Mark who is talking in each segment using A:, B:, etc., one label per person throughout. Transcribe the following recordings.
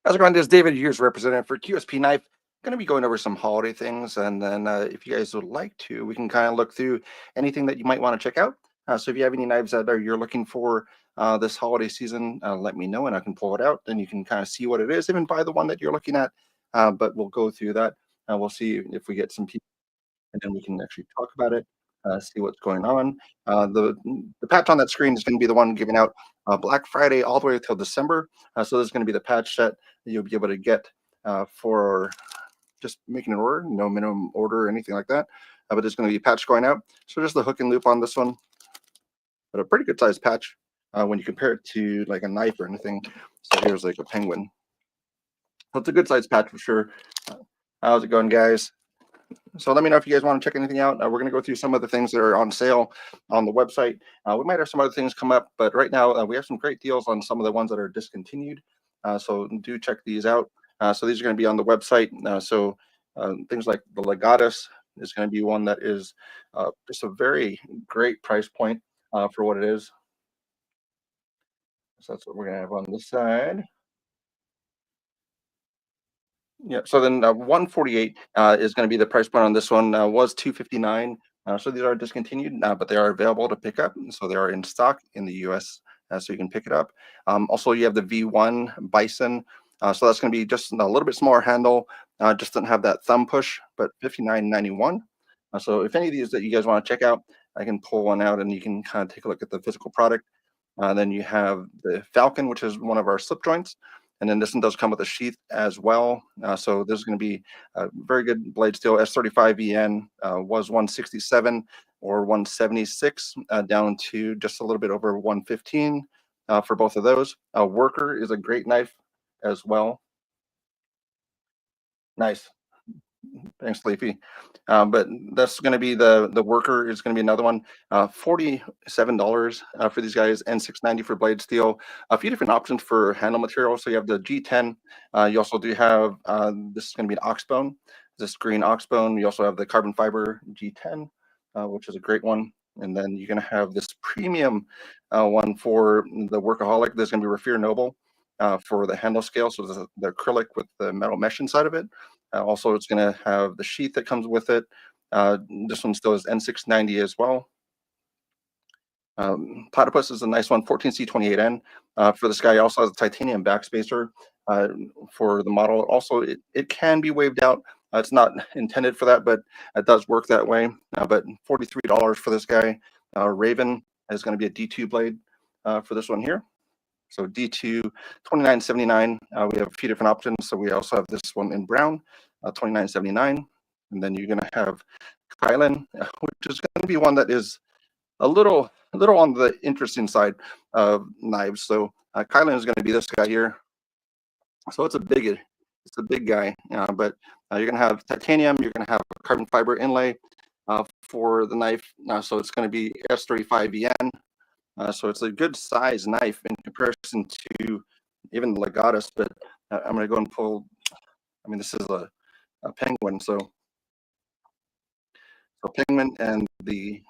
A: How's it going? This is David, here's representative for QSP Knife. Going to be going over some holiday things, and then if you guys would like to, we can kind of look through anything that you might want to check out. So if you have any knives that you're looking for this holiday season, let me know, and I can pull it out. Then you can kind of see what it is, even buy the one that you're looking at. But we'll go through that. We'll see if we get some people, and then we can actually talk about it, see what's going on. The patch on that screen is going to be the one giving out Black Friday all the way till December. So this is going to be the patch that you'll be able to get for just making an order, no minimum order or anything like that. But there's going to be a patch going out. So just the hook and loop on this one, but a pretty good sized patch when you compare it to like a knife or anything. So here's like a penguin. So it's a good sized patch for sure. How's it going, guys? So let me know if you guys want to check anything out. We're going to go through some of the things that are on sale on the website. We might have some other things come up, but right now we have some great deals on some of the ones that are discontinued. So do check these out. So these are going to be on the website. So things like the Legatus is going to be one that is just a very great price point for what it is. So that's what we're going to have on this side. Yeah, so then 148 is going to be the price point on this one. Was 259. So these are discontinued, but they are available to pick up. So they are in stock in the US, so you can pick it up. Also, you have the V1 Bison. So that's going to be just a little bit smaller handle. Just doesn't have that thumb push, but 59.91. So if any of these that you guys want to check out, I can pull one out and you can kind of take a look at the physical product. Then you have the Falcon, which is one of our slip joints. And then this one does come with a sheath as well. So this is going to be a very good blade steel. S35EN was 167 or 176 down to just a little bit over 115 for both of those. Worker is a great knife as well. Nice. Thanks, Leafy. But that's going to be the worker is going to be another one. $47 for these guys, and $690 for blade steel. A few different options for handle material. So you have the G10. You also do have this is going to be an oxbone. This green oxbone. You also have the carbon fiber G10, which is a great one. And then you're going to have this premium one for the workaholic. There's going to be Rafir Noble for the handle scale. So the acrylic with the metal mesh inside of it. Also, it's going to have the sheath that comes with it. This one still is N690 as well. Platypus is a nice one, 14C28N. For this guy, also has a titanium backspacer for the model. Also, it can be waved out. It's not intended for that, but it does work that way. But $43 for this guy. Raven is going to be a D2 blade for this one here. So D2, $29.79. We have a few different options. So we also have this one in brown, $29.79. And then you're going to have Kylan, which is going to be one that is a little on the interesting side of knives. So Kylan is going to be this guy here. So it's a big guy, but you're going to have titanium. You're going to have a carbon fiber inlay for the knife. So it's going to be S35EN. So it's a good size knife in comparison to even the Legatus, but I'm going to go and pull. I mean, this is a penguin, so penguin and the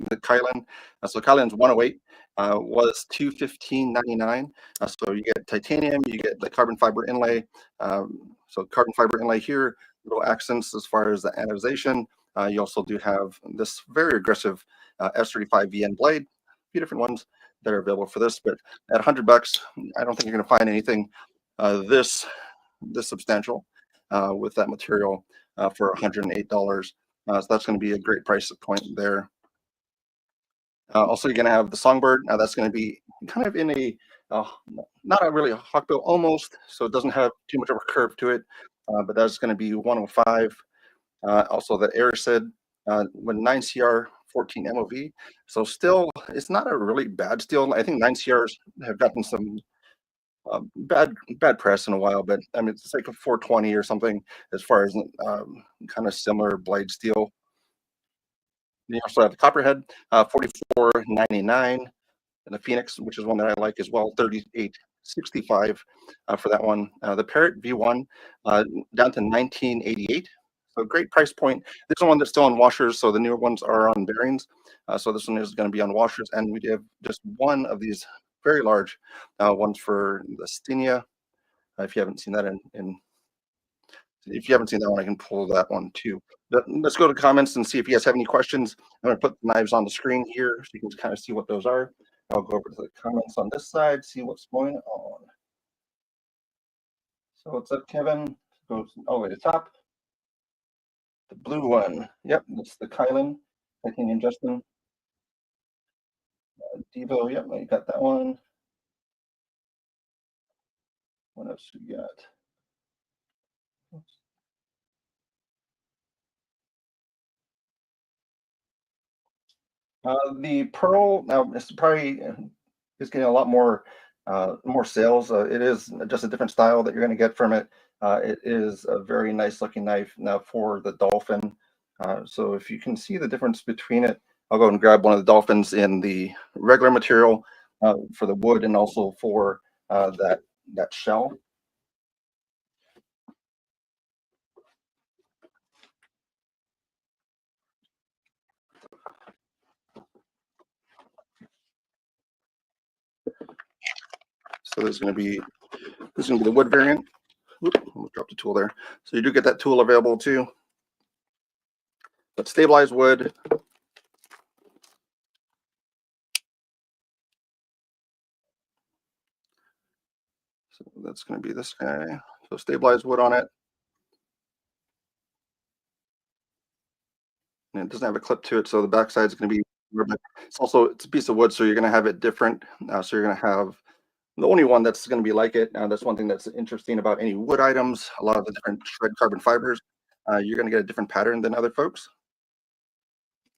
A: Kylan. So Kylan's 108 was 215.99. So you get titanium, you get the carbon fiber inlay. So carbon fiber inlay here, little accents as far as the anodization. You also do have this very aggressive S35VN blade. Few different ones that are available for this, but at $100, I don't think you're going to find anything this substantial with that material for $108. So that's going to be a great price point there. Also, you're going to have the Songbird. Now that's going to be kind of in a not a really a hawkbill almost, so it doesn't have too much of a curve to it, but that's going to be 105. Also, the Aircid with 9CR 14 MOV. So still, it's not a really bad steel. I think 9CRs have gotten some bad press in a while, but I mean, it's like a 420 or something as far as kind of similar blade steel. You also have the Copperhead, 44.99, and the Phoenix, which is one that I like as well, 38.65 for that one. The Parrot V1 down to 1988. So great price point. This is one that's still on washers, so the newer ones are on bearings. So this one is going to be on washers, and we have just one of these very large ones for the Stinia. if you haven't seen that in if you haven't seen that one, I can pull that one too. But let's go to comments and see if you guys have any questions. I'm going to put the knives on the screen here so you can kind of see what those are. I'll go over to the comments on this side, see what's going on. So what's up, Kevin? Goes all the way to the top. The blue one. Yep, that's the Kylan. Titanium Justin. Devo. Yep, I got that one. What else we got? The pearl now it's probably is getting a lot more sales. It is just a different style that you're going to get from it. It is a very nice looking knife now for the dolphin. So if you can see the difference between it, I'll go and grab one of the dolphins in the regular material for the wood and also for that shell. So there's going to be the wood variant. Oop, I'm gonna drop the tool there. So you do get that tool available too. But stabilized wood. So that's going to be this guy. So stabilized wood on it. And it doesn't have a clip to it, so the backside is going to be. It's a piece of wood, so you're going to have it different. So you're going to have the only one that's going to be like it. That's one thing that's interesting about any wood items. A lot of the different shred carbon fibers, you're going to get a different pattern than other folks.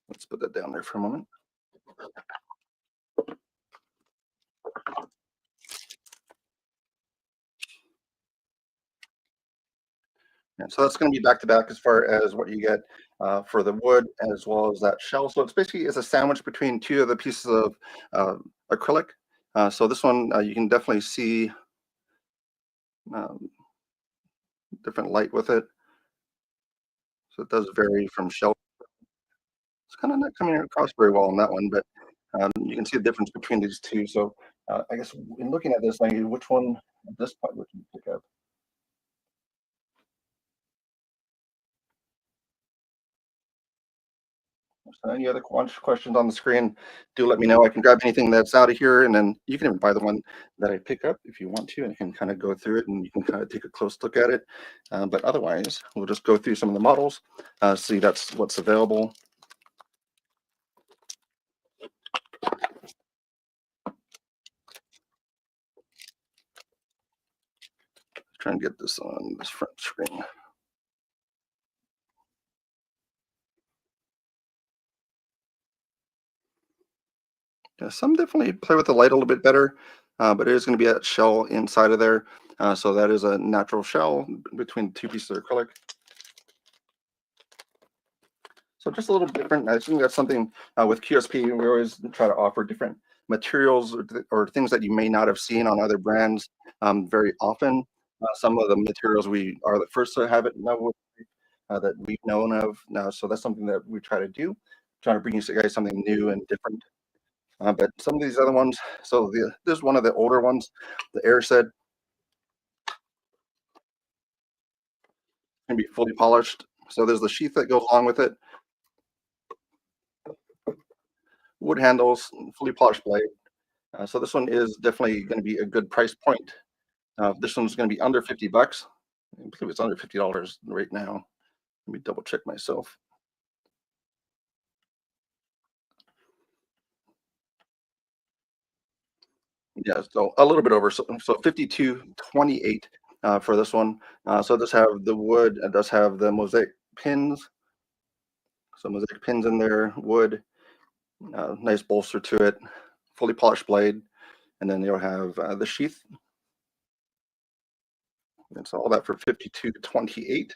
A: Let's put that down there for a moment. Yeah, so that's going to be back to back as far as what you get for the wood as well as that shell. So it's basically a sandwich between two of the pieces of acrylic. So this one you can definitely see different light with it. So it does vary from shell. It's kind of not coming across very well on that one, but you can see the difference between these two. So I guess in looking at this, like which one at this point would you pick up? So any other questions on the screen, do let me know. I can grab anything that's out of here, and then you can even buy the one that I pick up if you want to, and I can kind of go through it, and you can kind of take a close look at it. But otherwise, we'll just go through some of the models, see that's what's available. Try and get this on this front screen. Yeah, some definitely play with the light a little bit better, but it is going to be that shell inside of there. So that is a natural shell between two pieces of acrylic. So just a little different. I think that's something with QSP, we always try to offer different materials or things that you may not have seen on other brands very often. Some of the materials we are the first to have it that we've known of now. So that's something that we try to do, trying to bring you guys something new and different. But some of these other ones, so this is one of the older ones, the Airced, can be fully polished. So there's the sheath that goes along with it, wood handles, fully polished blade. So this one is definitely going to be a good price point. This one's going to be under $50. I believe it's under $50 right now. Let me double check myself. Yeah, so a little bit over. So 52.28 for this one. So it does have the wood. It does have the mosaic pins. So mosaic pins in there, wood, nice bolster to it, fully polished blade, and then you'll have the sheath. And so all that for 52.28.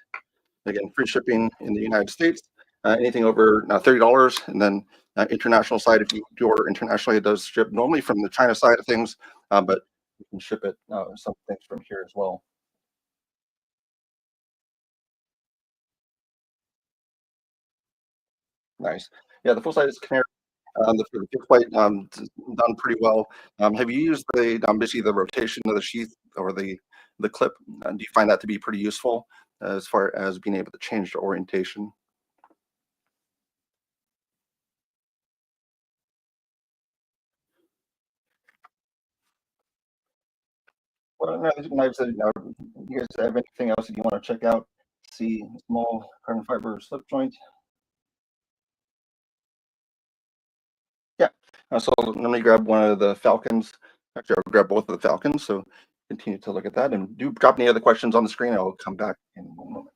A: Again, free shipping in the United States. Anything over $30, and then international side, if you do order internationally, it does ship normally from the China side of things, but you can ship it some things from here as well. Nice. Yeah, the full size Canary, for the fixed plate, done pretty well. Have you used the basically the rotation of the sheath or the the clip. Do you find that to be pretty useful as far as being able to change the orientation? Well, no, these knives that, you guys have anything else that you want to check out? See small carbon fiber slip joint. Yeah. So let me grab one of the Falcons. Actually, I'll grab both of the Falcons. So continue to look at that and do drop any other questions on the screen. I'll come back in one moment.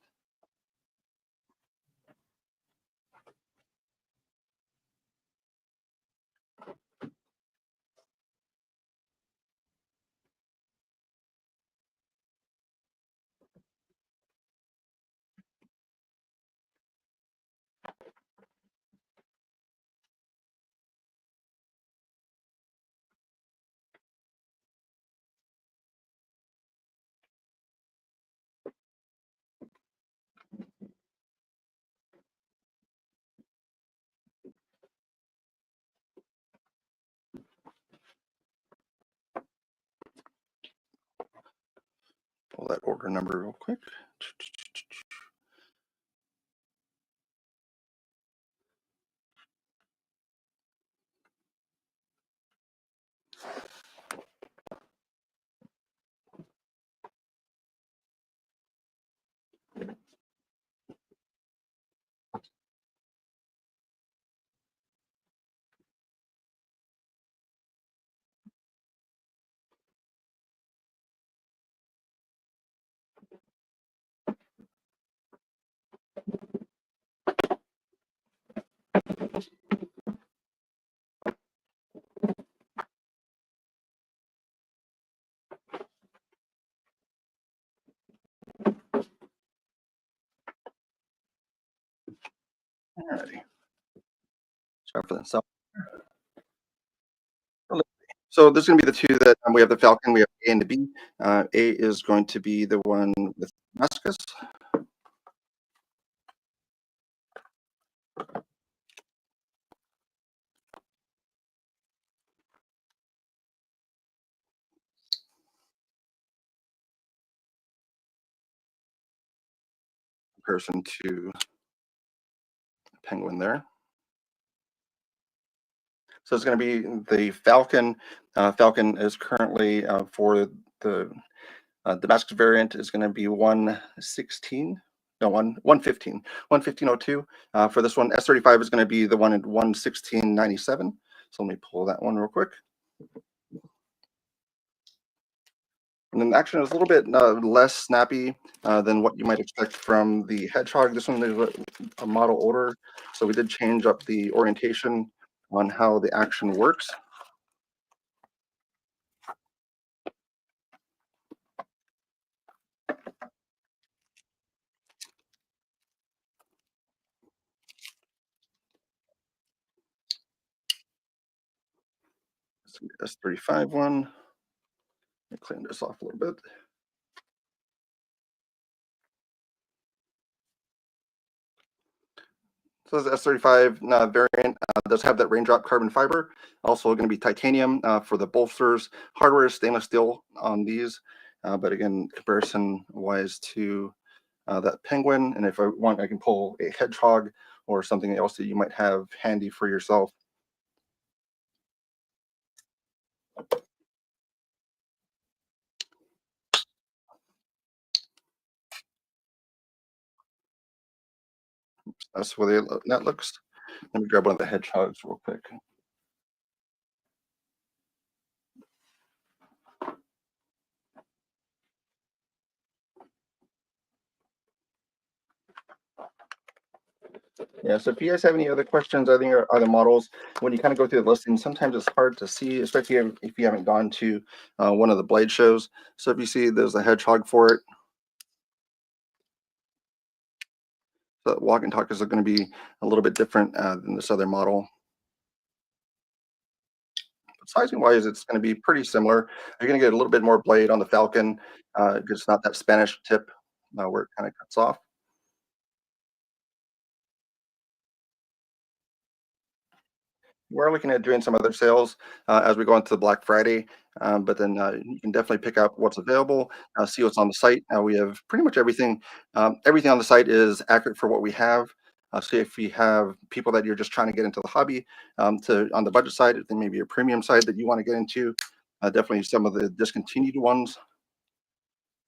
A: Pull that order number real quick. Alrighty. Sorry for that. So this is going to be the two that we have the Falcon, we have A and the B. A is going to be the one with Damascus. Comparison to Penguin there. So it's going to be the Falcon. Falcon is currently for the Damascus variant is going to be 116. No, 115, 115.02. For this one, S35 is going to be the one at 116.97. So let me pull that one real quick. And then the action is a little bit less snappy than what you might expect from the Hedgehog. This one is a model older, so we did change up the orientation on how the action works. S35 one. Let me clean this off a little bit. So the S35 variant does have that raindrop carbon fiber. Also going to be titanium for the bolsters. Hardware is stainless steel on these, but again, comparison wise to that Penguin. And if I want, I can pull a Hedgehog or something else that you might have handy for yourself. That's where that looks. Let me grab one of the Hedgehogs real quick. Yeah, so if you guys have any other questions, I think are other models, when you kind of go through the listing, sometimes it's hard to see, especially if you haven't gone to one of the blade shows. So if you see there's a Hedgehog for it, the walk and talk is going to be a little bit different than this other model. But sizing wise, it's going to be pretty similar. You're going to get a little bit more blade on the Falcon because it's not that Spanish tip where it kind of cuts off. We're looking at doing some other sales as we go into Black Friday, but then you can definitely pick up what's available, see what's on the site. We have pretty much everything. Everything on the site is accurate for what we have. So if you have people that you're just trying to get into the hobby, to on the budget side, then maybe a premium side that you want to get into, definitely some of the discontinued ones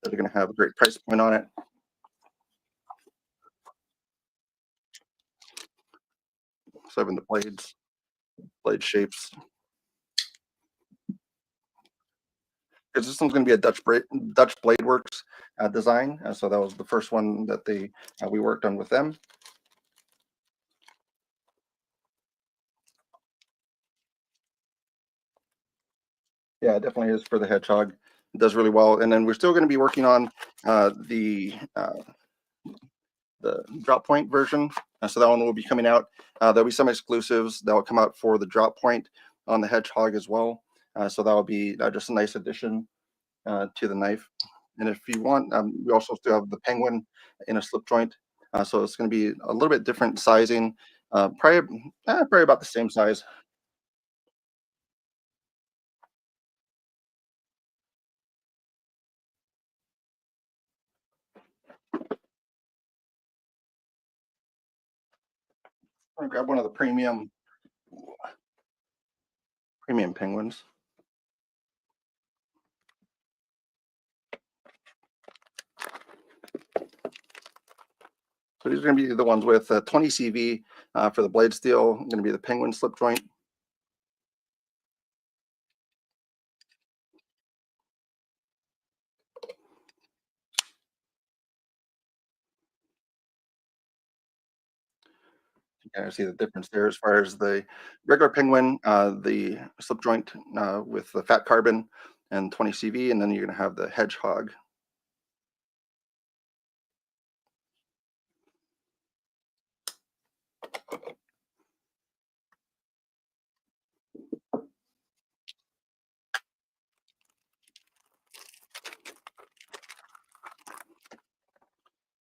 A: that are going to have a great price point on it. So even the blades, blade shapes. Because this one's going to be a Dutch Blade Works design. So that was the first one that we worked on with them. Yeah, it definitely is for the Hedgehog. It does really well. And then we're still going to be working on the drop point version. So that one will be coming out. There'll be some exclusives that will come out for the drop point on the Hedgehog as well. So that will be just a nice addition to the knife. And if you want, we also still have the Penguin in a slip joint. So it's going to be a little bit different sizing, probably about the same size. I'll grab one of the premium Penguins. So these are going to be the ones with 20 CV for the blade steel. Going to be the Penguin slip joint. You kind of see the difference there as far as the regular Penguin, the slip joint with the fat carbon and 20 CV, and then you're going to have the Hedgehog.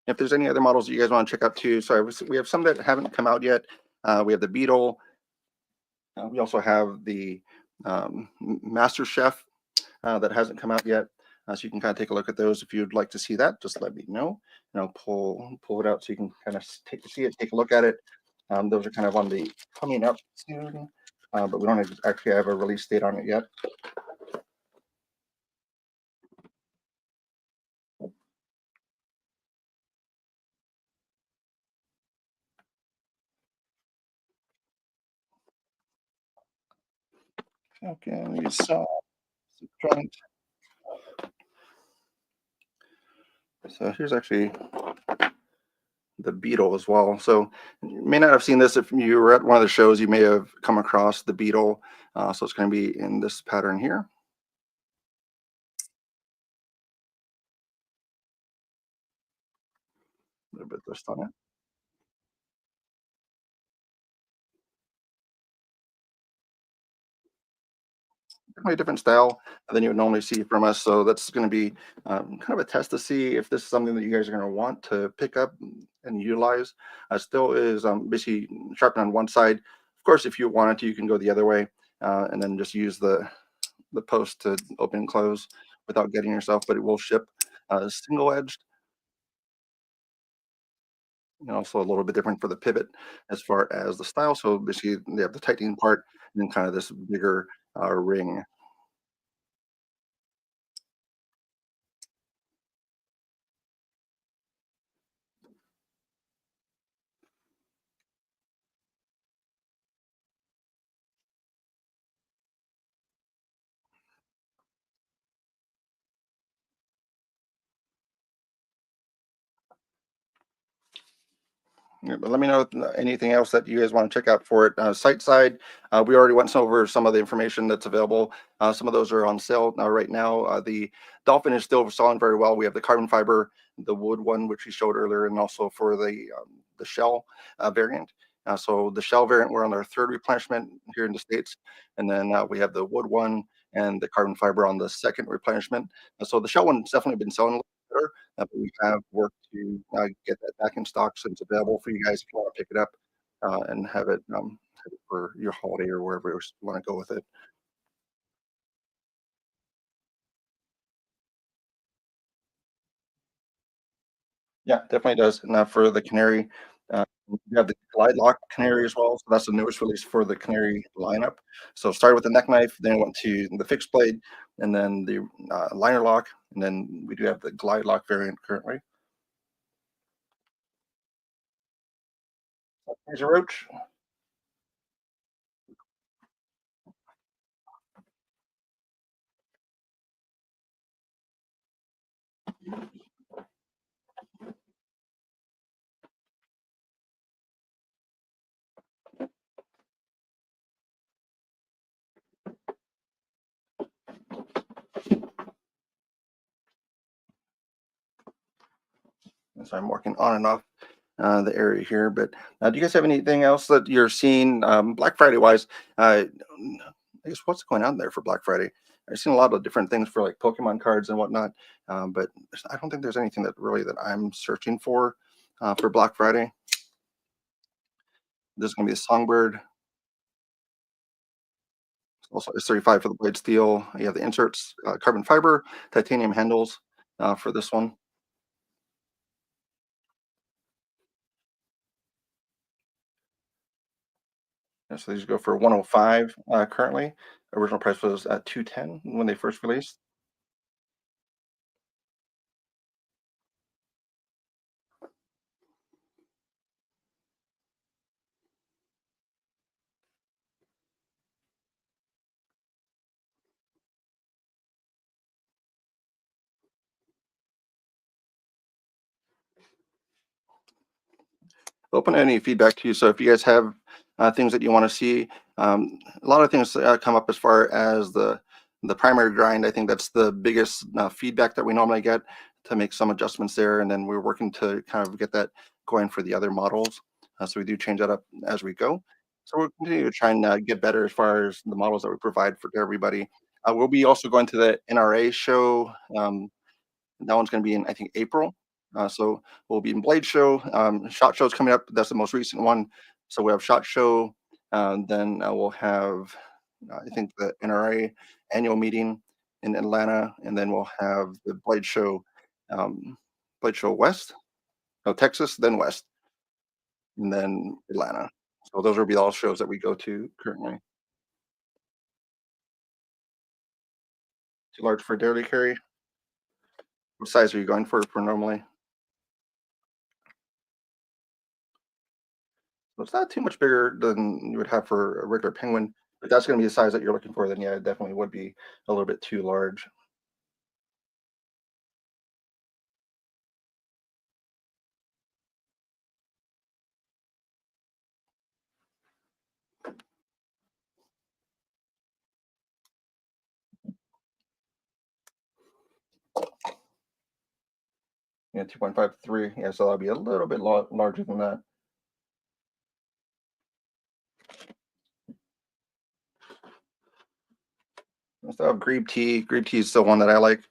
A: If there's any other models that you guys want to check out too, so we have some that haven't come out yet. We have the Beetle. We also have the Master Chef that hasn't come out yet. So you can kind of take a look at those. If you'd like to see that, just let me know, and I'll pull it out so you can kind of take a look at it. Those are kind of on the coming up soon, but we don't actually have a release date on it yet. Okay, we saw joint. So here's actually the Beetle as well. So you may not have seen this if you were at one of the shows. You may have come across the Beetle. So it's going to be in this pattern here. A little bit of dust on it. Definitely a different style than you would normally see from us. So that's going to be kind of a test to see if this is something that you guys are going to want to pick up and utilize. Still is basically sharpened on one side. Of course, if you wanted to, you can go the other way and then just use the post to open and close without getting yourself, but it will ship single edged, and also a little bit different for the pivot as far as the style. So basically, they have the tightening part and then kind of this bigger ring. Yeah, but let me know anything else that you guys want to check out for it. Site side, we already went over some of the information that's available. Some of those are on sale right now. The Dolphin is still selling very well. We have the carbon fiber, the wood one, which we showed earlier, and also for the shell variant. So the shell variant, we're on our third replenishment here in the States. And then we have the wood one and the carbon fiber on the second replenishment. So the shell one's definitely been selling a little better, but we have worked to get that back in stock so it's available for you guys if you want to pick it up and for your holiday or wherever you want to go with it. Yeah, definitely does. Now for the Canary, you have the Glide Lock Canary as well. So that's the newest release for the Canary lineup. So it started with the neck knife, then it went to the fixed blade, and then the liner lock, and then we do have the Glide Lock variant currently. Here's a roach. So I'm working on and off the area here. But do you guys have anything else that you're seeing Black Friday wise? I guess what's going on there for Black Friday? I've seen a lot of different things for like Pokemon cards and whatnot, but I don't think there's anything that really that I'm searching for Black Friday. There's going to be a Songbird, also it's 35 for the blade steel. You have the inserts, carbon fiber, titanium handles for this one. And so these go for 105 currently. Original price was at 210 when they first released. Open any feedback to you. So if you guys have things that you want to see, a lot of things come up as far as the primary grind. I think that's the biggest feedback that we normally get to make some adjustments there, and then we're working to kind of get that going for the other models. So we do change that up as we go. So we'll continue to try and get better as far as the models that we provide for everybody. We'll be also going to the NRA show. That one's going to be in, I think, April. So we'll be in Blade Show. Shot Show's coming up. That's the most recent one. So we have Shot Show. Then we'll have, I think, the NRA annual meeting in Atlanta. And then we'll have the um, Blade Show West, no, Texas, then West, and then Atlanta. So those will be all shows that we go to currently. Too large for daily carry. What size are you going for normally? So it's not too much bigger than you would have for a regular penguin. If that's going to be the size that you're looking for, then yeah, it definitely would be a little bit too large. Yeah, 2.53. Yeah, so that'll be a little bit larger than that. I still have Grebe T. Grebe T is still one that I like.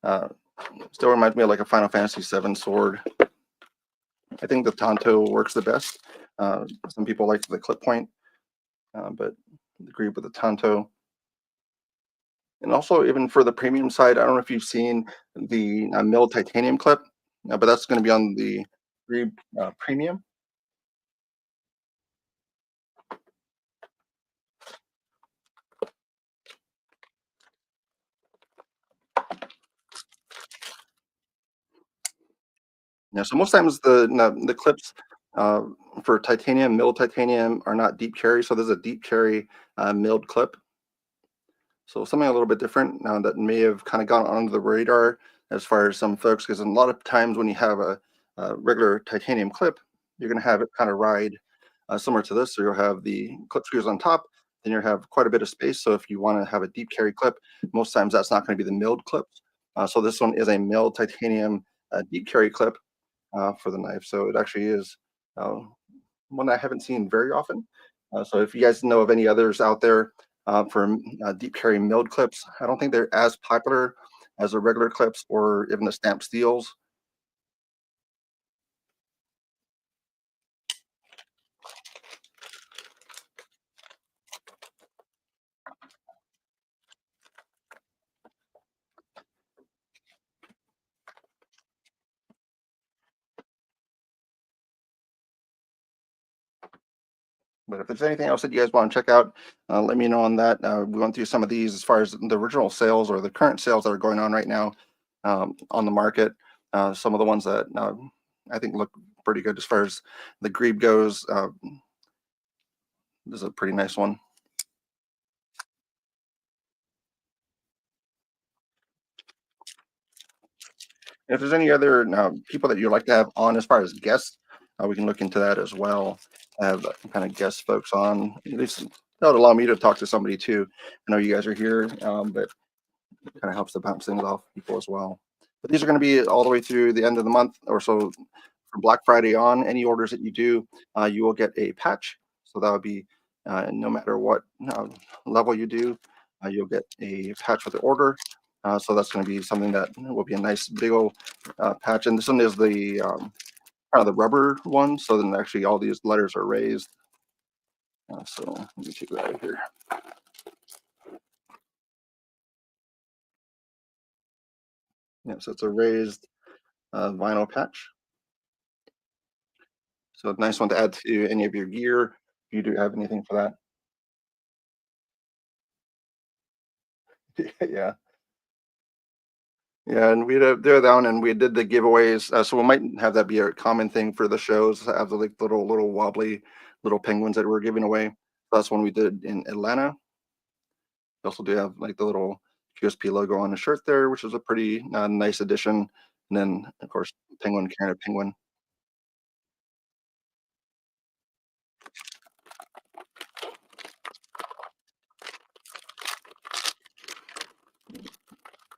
A: Uh, Still reminds me of like a Final Fantasy VII sword. I think the Tanto works the best. Some people like the clip point, but the Grebe with the Tanto. And also, even for the premium side, I don't know if you've seen the milled titanium clip, but that's going to be on the Grebe Premium. Yeah, so most times the clips uh, for titanium, milled titanium, are not deep carry. So there's a deep carry milled clip. So something a little bit different now that may have kind of gone under the radar as far as some folks, because a lot of times when you have a regular titanium clip, you're going to have it kind of ride similar to this. So you'll have the clip screws on top, then you'll have quite a bit of space. So if you want to have a deep carry clip, most times that's not going to be the milled clip. So this one is a milled titanium deep carry clip for the knife. So it actually is uh, one I haven't seen very often. So if you guys know of any others out there for deep carry milled clips, I don't think they're as popular as the regular clips or even the stamped steels. But if there's anything else that you guys want to check out, let me know on that. We went through some of these as far as the original sales or the current sales that are going on right now on the market. Some of the ones that I think look pretty good as far as the Grebe goes. This is a pretty nice one. If there's any other people that you'd like to have on as far as guests, we can look into that as well. Have kind of guest folks on. At least that would allow me to talk to somebody too. I know you guys are here, but kind of helps to bounce things off people as well. But these are going to be all the way through the end of the month or so. From Black Friday on, any orders that you do, you will get a patch. So that would be no matter what level you do, you'll get a patch with the order. So that's going to be something that will be a nice big old patch. And this one is the kind of the rubber one. So then actually all these letters are raised. So let me take that out of here. Yeah, so it's a raised vinyl patch. So a nice one to add to any of your gear if you do have anything for that. Yeah. Yeah, and we there down and we did the giveaways. So we might have that be a common thing for the shows. Have the like little wobbly little penguins that we're giving away. That's one we did in Atlanta. We also do have like the little QSP logo on the shirt there, which is a pretty nice addition. And then of course penguin carrying a penguin.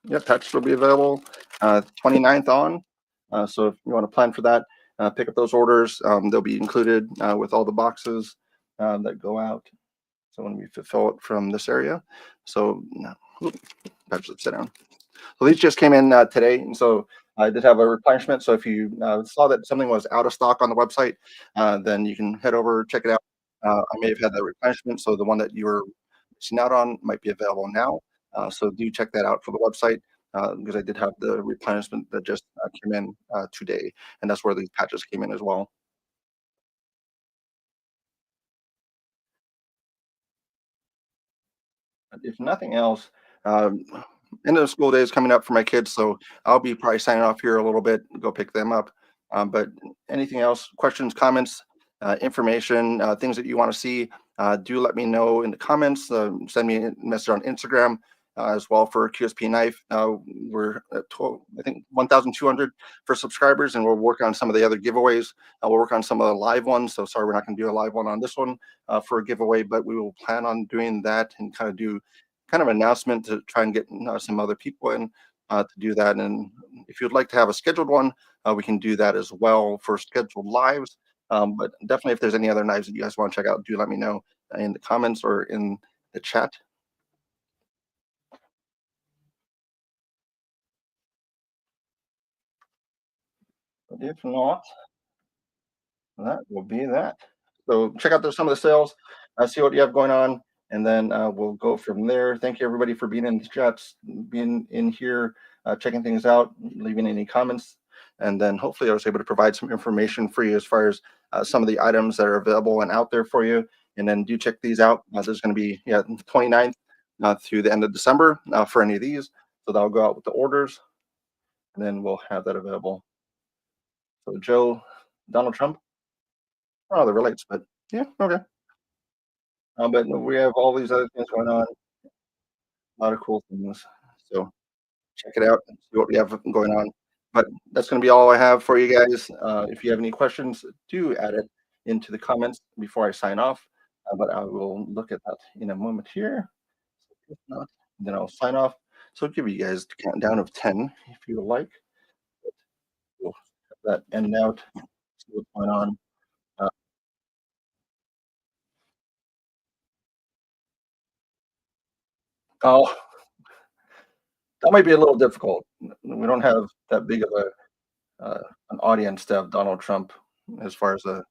A: Yep, patches will be available 29th on. So if you want to plan for that, pick up those orders. They'll be included with all the boxes that go out. So when we fulfill it from this area, so patches upside down. So these just came in today, and so I did have a replenishment. So if you saw that something was out of stock on the website, then you can head over check it out. I may have had that replenishment, so the one that you were missing out on might be available now. So do check that out for the website because I did have the replenishment that just came in today, and that's where these patches came in as well. If nothing else, end of the school day is coming up for my kids, so I'll be probably signing off here a little bit, go pick them up. But anything else, questions, comments, information, things that you want to see, do let me know in the comments. Send me a message on Instagram as well for QSP Knife. We're at I think 1,200 for subscribers, and we'll work on some of the other giveaways. We'll work on some of the live ones. So sorry, we're not going to do a live one on this one for a giveaway, but we will plan on doing that and kind of do kind of announcement to try and get some other people in to do that. And if you'd like to have a scheduled one, we can do that as well for scheduled lives. But definitely, if there's any other knives that you guys want to check out, do let me know in the comments or in the chat. But if not, that will be that. So check out some of the sales, see what you have going on, and then we'll go from there. Thank you everybody for being in the chats, being in here, checking things out, leaving any comments, and then hopefully I was able to provide some information for you as far as some of the items that are available and out there for you. And then do check these out. There's going to be 29th through the end of December for any of these. So that'll go out with the orders, and then we'll have that available. So Joe, Donald Trump. Oh, that relates, but yeah, okay. But we have all these other things going on, a lot of cool things. So check it out and see what we have going on. But that's going to be all I have for you guys. If you have any questions, do add it into the comments before I sign off. But I will look at that in a moment here. If not, then I'll sign off. So I'll give you guys a countdown of 10 if you like. We'll have that end out, see what's going on. Uh, oh, that might be a little difficult. We don't have that big of an audience to have Donald Trump as far as a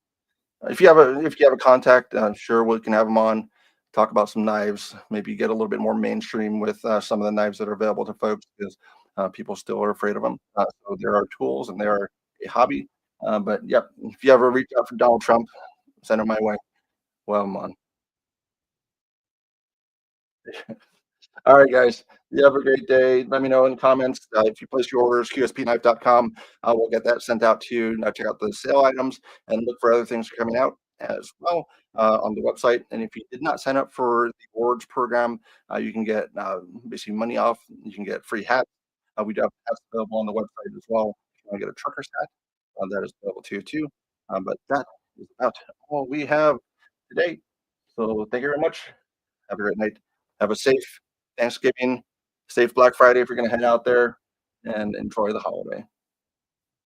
A: if you have a contact, sure we can have them on, talk about some knives, maybe get a little bit more mainstream with some of the knives that are available to folks because people still are afraid of them. So there are tools and they are a hobby. But yep, if you ever reach out for Donald Trump, send it my way. Well, man. All right, guys. You have a great day. Let me know in the comments if you place your orders, qspknife.com. We'll get that sent out to you. Now check out the sale items and look for other things coming out as well on the website. And if you did not sign up for the awards program, you can get basically money off. You can get free hats. We do have hats available on the website as well. If you want to get a trucker's hat, that is available too. But that is about all we have today. So thank you very much. Have a great night. Have a safe Thanksgiving, safe Black Friday if you're going to head out there, and enjoy the holiday.